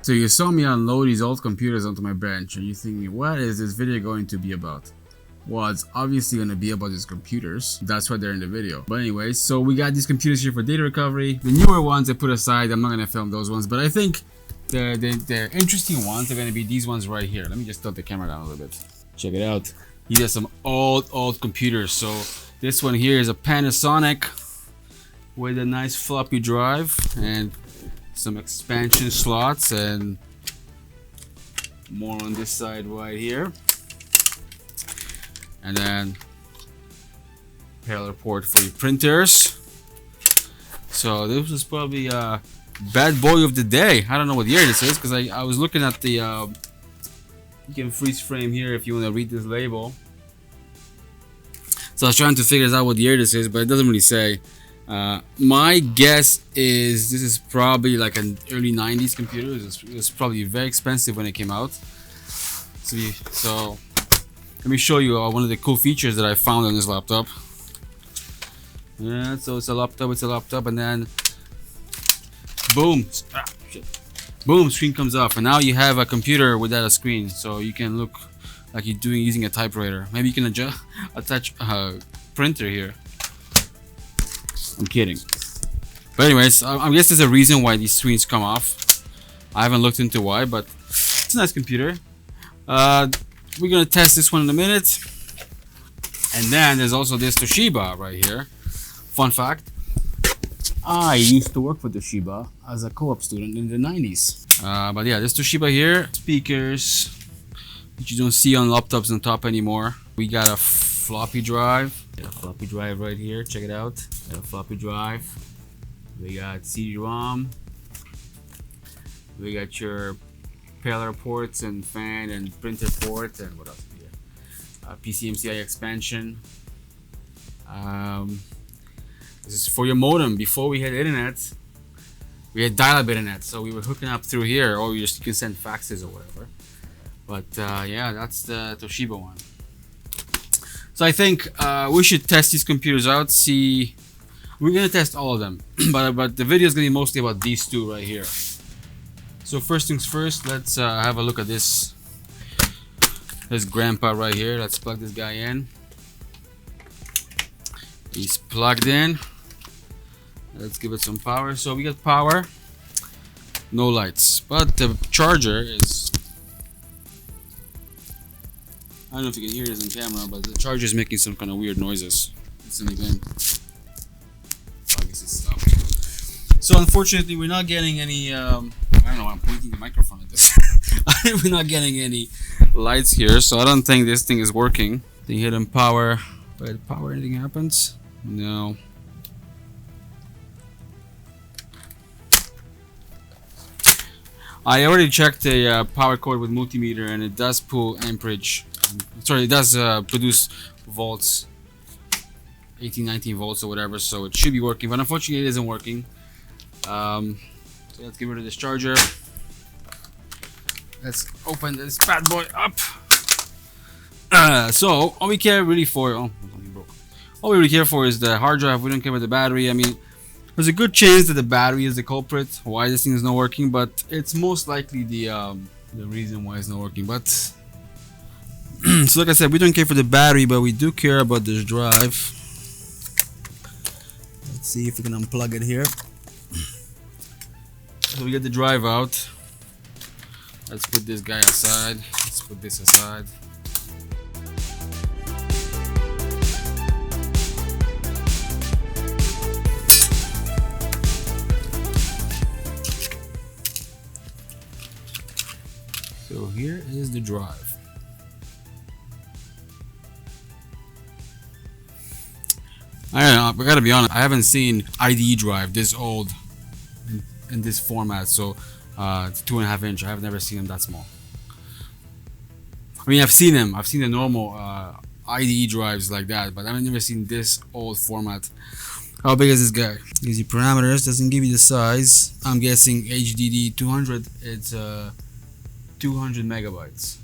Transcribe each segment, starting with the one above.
So you saw me unload these old computers onto my bench and you're thinking, what is this video going to be about? Well, it's obviously going to be about these computers. That's why they're in the video. But anyways, so we got these computers here for data recovery. The newer ones I put aside, I'm not going to film those ones, but I think the interesting ones are going to be these ones right here. Let me just tilt the camera down a little bit. Check it out. These are some old computers. So this one here is a Panasonic with a nice floppy drive and some expansion slots and more on this side right here. And then parallel port for your printers. So this was probably a bad boy of the day. I don't know what year this is because I was looking at the you can freeze frame here if you want to read this label. So I was trying to figure out what year this is, but it doesn't really say. My guess is this is probably like an early 90s computer. It was probably very expensive when it came out. So let me show you one of the cool features that I found on this laptop. Yeah, so it's a laptop, and then boom, boom, screen comes off, and now you have a computer without a screen, so you can look like you're using a typewriter. Maybe you can attach a printer here. I'm kidding. But anyways, I guess there's a reason why these screens come off. I haven't looked into why, but it's a nice computer. We're gonna test this one in a minute. And then there's also this Toshiba right here. Fun fact, I used to work for Toshiba as a co-op student in the 90s. But yeah, this Toshiba here, speakers, which you don't see on laptops on top anymore. We got a floppy drive. A floppy drive right here, check it out. A floppy drive. We got CD-ROM. We got your parallel ports and fan and printer ports, and what else do we have? PCMCI expansion. This is for your modem. Before we had internet, we had dial-up internet, so we were hooking up through here, or you can send faxes or whatever. But yeah, that's the Toshiba one. So I think we should test these computers out. See, we're gonna test all of them, but the video is gonna be mostly about these two right here. So first things first, let's have a look at this grandpa right here. Let's plug this guy in. He's plugged in. Let's give it some power. So we got power, no lights, but the charger is, I don't know if you can hear this on camera, but the charger is making some kind of weird noises. Listen again. I guess it stopped. So unfortunately, we're not getting any. I don't know. I'm pointing the microphone at this. We're not getting any lights here, so I don't think this thing is working. Then hit on power. But power, anything happens? No. I already checked the power cord with multimeter, and it does pull amperage. Sorry, it does produce volts, 18, 19 volts or whatever, so it should be working, but unfortunately it isn't working. So let's get rid of this charger. Let's open this bad boy up. So all we care really for, all we really care for is the hard drive. We don't care about the battery. I mean, there's a good chance that the battery is the culprit why this thing is not working, but it's most likely the reason why it's not working. But so like I said, we don't care for the battery, but we do care about this drive. Let's see if we can unplug it here. So we get the drive out. Let's put this guy aside. Let's put this aside. So here is the drive. I don't know, I gotta be honest, I haven't seen IDE drive this old in this format, so it's 2.5 inch. I have never seen them that small. I mean, I've seen them. I've seen the normal IDE drives like that, but I've never seen this old format. How big is this guy? Gives you parameters, doesn't give you the size. I'm guessing HDD 200. It's 200 megabytes.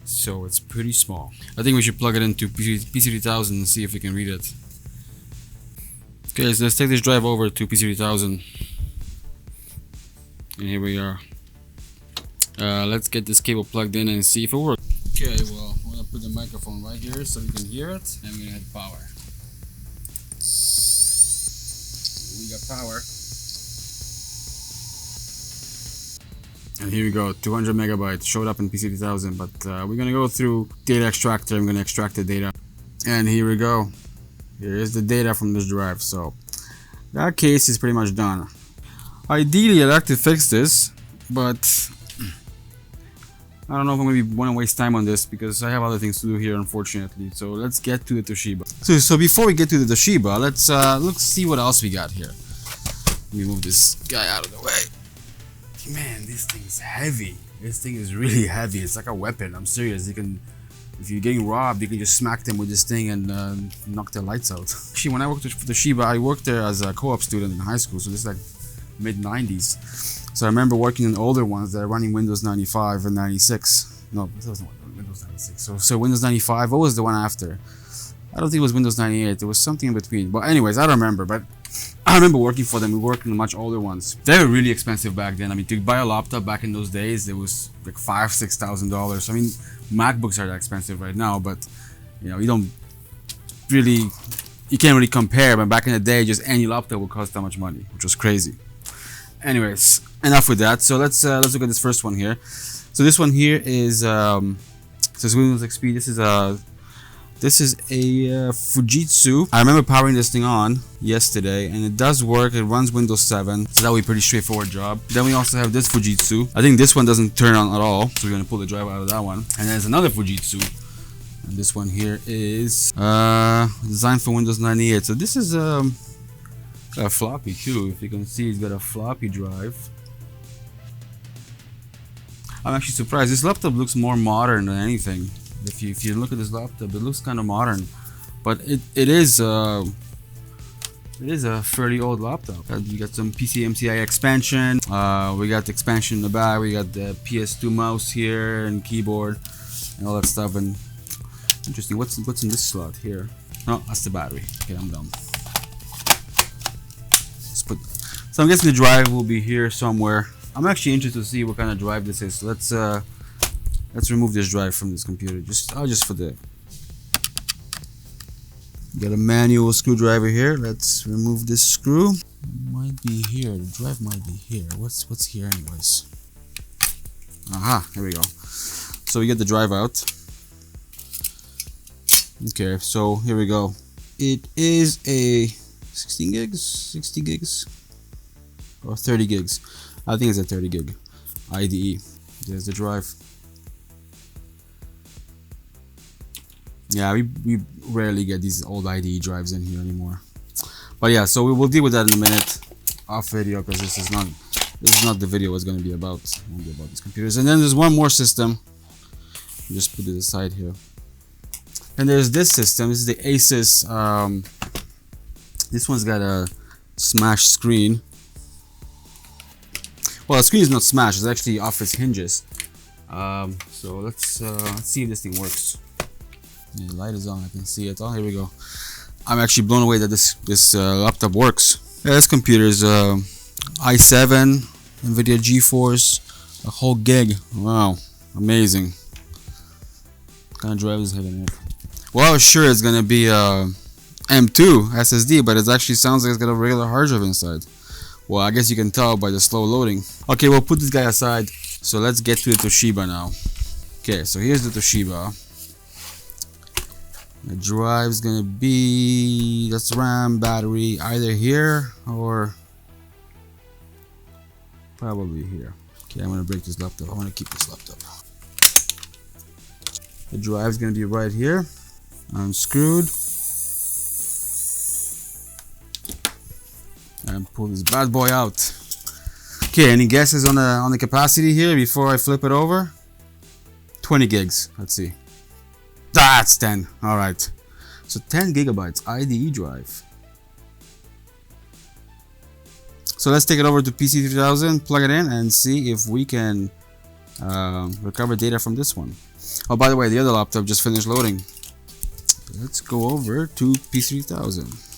So it's pretty small. I think we should plug it into PC3000 and see if we can read it. Okay, so let's take this drive over to PC3000. And here we are. Let's get this cable plugged in and see if it works. Okay, well, I'm gonna put the microphone right here so we can hear it, and we're gonna hit power. We got power. And here we go, 200 megabytes showed up in PC3000, but we're gonna go through data extractor. I'm gonna extract the data, and here we go. Here is the data from this drive. So that case is pretty much done. Ideally, I'd like to fix this, but I don't know if I'm gonna want to waste time on this because I have other things to do here, unfortunately. So let's get to the Toshiba. So before we get to the Toshiba, let's see what else we got here. Let me move this guy out of the way. Man, this thing's heavy. This thing is really heavy. It's like a weapon. I'm serious. You can, if you're getting robbed, you can just smack them with this thing and knock their lights out. Actually, when I worked for Toshiba, I worked there as a co-op student in high school. So this is like mid-90s. So I remember working on older ones that are running Windows 95 and 96. No, this wasn't Windows 96. So Windows 95. What was the one after? I don't think it was Windows 98. It was something in between. But anyways, I don't remember. But I remember working for them. We worked on much older ones. They were really expensive back then. I mean, to buy a laptop back in those days, it was like $5,000–6,000. I mean, MacBooks are that expensive right now, but you know, you can't really compare. But back in the day, just any laptop would cost that much money, which was crazy. Anyways, enough with that. So let's look at this first one here. So this one here is says Windows XP. This is a Fujitsu. I remember powering this thing on yesterday, and it does work. It runs Windows 7, so that would be a pretty straightforward job. Then we also have this Fujitsu. I think this one doesn't turn on at all, so we're gonna pull the drive out of that one. And there's another Fujitsu, and this one here is designed for Windows 98. So this is got a floppy too. If you can see, it's got a floppy drive. I'm actually surprised. This laptop looks more modern than anything. If you look at this laptop, it looks kind of modern, but it is a fairly old laptop. You got some PCMCI expansion. We got the expansion in the back. We got the PS2 mouse here and keyboard and all that stuff. And interesting, what's in this slot here? Oh, that's the battery. Okay, I'm done. So I'm guessing the drive will be here somewhere. I'm actually interested to see what kind of drive this is. So let's remove this drive from this computer. Just for the. Got a manual screwdriver here. Let's remove this screw. It might be here. The drive might be here. What's here anyways? Aha, here we go. So we get the drive out. Okay, so here we go. It is a 16 gigs, 60 gigs, or 30 gigs. I think it's a 30 gig IDE. There's the drive. Yeah, we rarely get these old IDE drives in here anymore. But yeah, so we will deal with that in a minute off video, because this is not the video it's going to be about. It won't be about these computers. And then there's one more system. Just put it aside here. And there's this system. This is the Asus. This one's got a smashed screen. Well, the screen is not smashed. It's actually off its hinges. So let's see if this thing works. Yeah, the light is on. I can see it. Oh, here we go. I'm actually blown away that this laptop works. Yeah, this computer is i7 NVIDIA GeForce, a whole gig. Wow, amazing. What kind of drive is having it? Well, I was sure it's gonna be M2 SSD, but it actually sounds like it's got a regular hard drive inside. Well, I guess you can tell by the slow loading. Okay, we'll put this guy aside. So let's get to the Toshiba now. Okay, so here's the Toshiba. The drive's gonna be, that's RAM, battery, either here or probably here. Okay, I'm gonna break this laptop. I wanna keep this laptop. The drive's gonna be right here. Unscrewed. And pull this bad boy out. Okay, any guesses on the capacity here before I flip it over? 20 gigs. Let's see. That's 10. All right. So 10 gigabytes IDE drive. So let's take it over to PC3000, plug it in, and see if we can recover data from this one. Oh, by the way, the other laptop just finished loading. Let's go over to PC3000.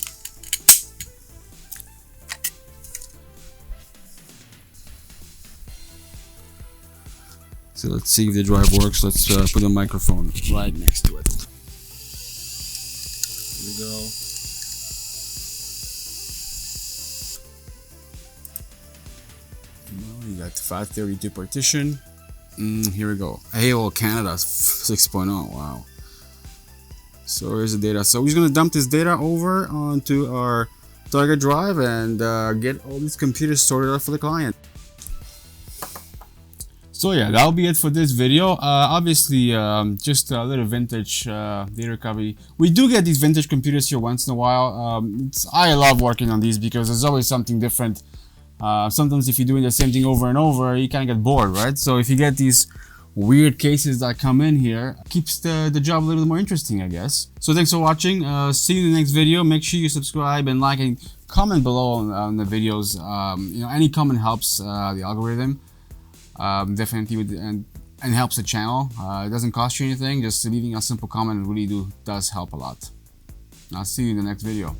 So let's see if the drive works. Let's put a microphone right next to it. Here we go. Well, you got the 532 partition. Here we go. AOL Canada 6.0. Wow. So here's the data. So we're just gonna dump this data over onto our target drive and get all these computers sorted out for the client. So yeah, that'll be it for this video. Obviously, just a little vintage data recovery. We do get these vintage computers here once in a while. I love working on these because there's always something different. Sometimes if you're doing the same thing over and over, you kind of get bored, right? So if you get these weird cases that come in here, keeps the job a little more interesting, I guess. So thanks for watching. See you in the next video. Make sure you subscribe and like and comment below on the videos. You know, any comment helps the algorithm. Definitely and helps the channel. It doesn't cost you anything. Just leaving a simple comment really does help a lot. I'll see you in the next video.